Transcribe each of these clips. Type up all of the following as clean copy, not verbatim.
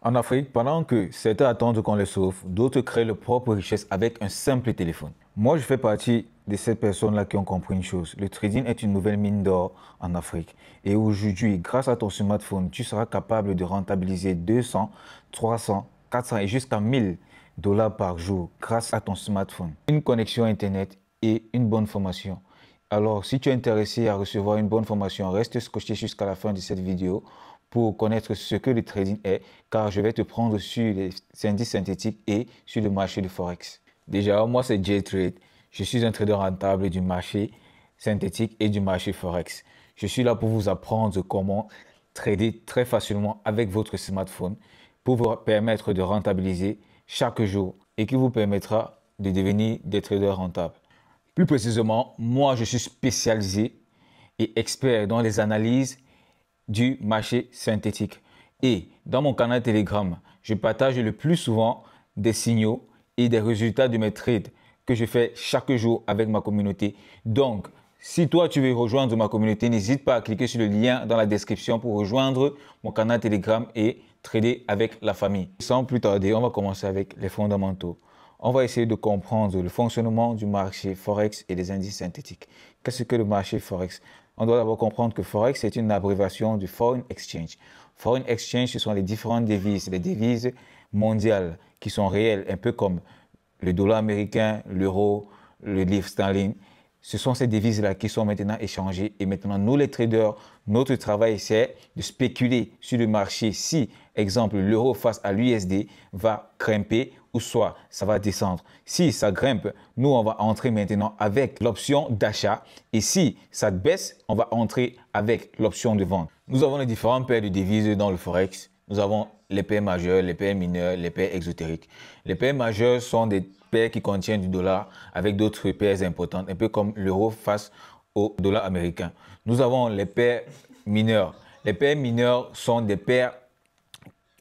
En Afrique, pendant que certains attendent qu'on les sauve, d'autres créent leur propre richesse avec un simple téléphone. Moi, je fais partie de ces personnes-là qui ont compris une chose. Le trading est une nouvelle mine d'or en Afrique. Et aujourd'hui, grâce à ton smartphone, tu seras capable de rentabiliser 200, 300, 400 et jusqu'à 1000 dollars par jour grâce à ton smartphone. Une connexion Internet et une bonne formation. Alors, si tu es intéressé à recevoir une bonne formation, reste scotché jusqu'à la fin de cette vidéo pour connaître ce que le trading est, car je vais te prendre sur les indices synthétiques et sur le marché de Forex. Déjà, moi, c'est J-Trade. Je suis un trader rentable du marché synthétique et du marché Forex. Je suis là pour vous apprendre comment trader très facilement avec votre smartphone pour vous permettre de rentabiliser chaque jour et qui vous permettra de devenir des traders rentables. Plus précisément, moi, je suis spécialisé et expert dans les analyses du marché synthétique. Et dans mon canal Telegram, je partage le plus souvent des signaux et des résultats de mes trades que je fais chaque jour avec ma communauté. Donc, si toi tu veux rejoindre ma communauté, n'hésite pas à cliquer sur le lien dans la description pour rejoindre mon canal Telegram et trader avec la famille. Sans plus tarder, on va commencer avec les fondamentaux. On va essayer de comprendre le fonctionnement du marché Forex et des indices synthétiques. Qu'est-ce que le marché Forex? On doit d'abord comprendre que Forex est une abréviation du Foreign Exchange. Foreign Exchange, ce sont les différentes devises, les devises mondiales qui sont réelles, un peu comme le dollar américain, l'euro, le livre sterling. Ce sont ces devises-là qui sont maintenant échangées. Et maintenant, nous les traders, notre travail, c'est de spéculer sur le marché si, exemple, l'euro face à l'USD va grimper ou soit ça va descendre. Si ça grimpe, nous, on va entrer maintenant avec l'option d'achat. Et si ça baisse, on va entrer avec l'option de vente. Nous avons les différentes paires de devises dans le Forex. Nous avons les paires majeures, les paires mineures, les paires exotériques. Les paires majeures sont des paires qui contiennent du dollar avec d'autres paires importantes, un peu comme l'euro face au dollar américain. Nous avons les paires mineures. Les paires mineures sont des paires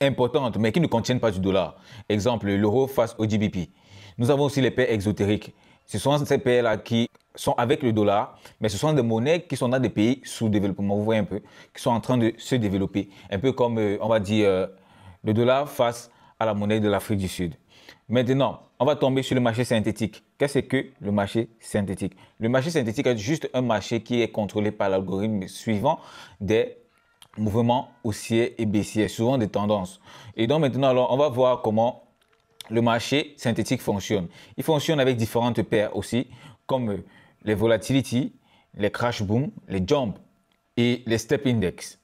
importantes, mais qui ne contiennent pas du dollar. Exemple, l'euro face au GBP. Nous avons aussi les paires exotériques. Ce sont ces paires-là qui sont avec le dollar, mais ce sont des monnaies qui sont dans des pays sous-développement, vous voyez un peu, qui sont en train de se développer. Un peu comme, on va dire, le dollar face à la monnaie de l'Afrique du Sud. Maintenant, on va tomber sur le marché synthétique. Qu'est-ce que le marché synthétique? Le marché synthétique est juste un marché qui est contrôlé par l'algorithme suivant des mouvements haussiers et baissiers, souvent des tendances. Et donc maintenant, alors, on va voir comment le marché synthétique fonctionne. Il fonctionne avec différentes paires aussi, comme les volatility, les crash boom, les jump et les step index.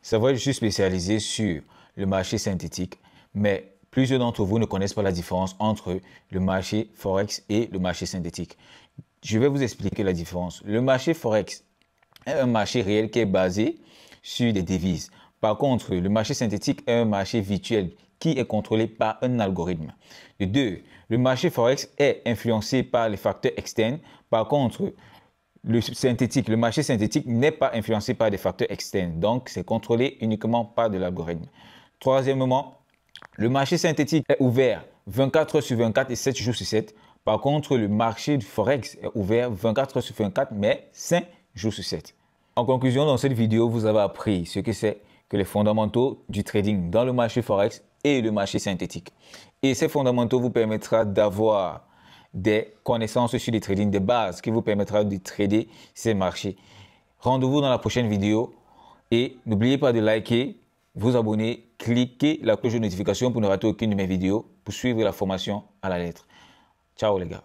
C'est vrai, je suis spécialisé sur le marché synthétique, mais plusieurs d'entre vous ne connaissent pas la différence entre le marché Forex et le marché synthétique. Je vais vous expliquer la différence. Le marché Forex est un marché réel qui est basé sur des devises. Par contre, le marché synthétique est un marché virtuel qui est contrôlé par un algorithme. De deux, le marché Forex est influencé par les facteurs externes. Par contre, le marché synthétique n'est pas influencé par des facteurs externes. Donc, c'est contrôlé uniquement par de l'algorithme. Troisièmement, le marché synthétique est ouvert 24 heures sur 24 et 7 jours sur 7. Par contre, le marché du Forex est ouvert 24 heures sur 24, mais 5 jours sur 7. En conclusion, dans cette vidéo, vous avez appris ce que c'est que les fondamentaux du trading dans le marché Forex et le marché synthétique. Et ces fondamentaux vous permettra d'avoir des connaissances sur le trading, des bases qui vous permettra de trader ces marchés. Rendez-vous dans la prochaine vidéo et n'oubliez pas de liker, vous abonner, cliquez la cloche de notification pour ne rater aucune de mes vidéos pour suivre la formation à la lettre. Ciao les gars.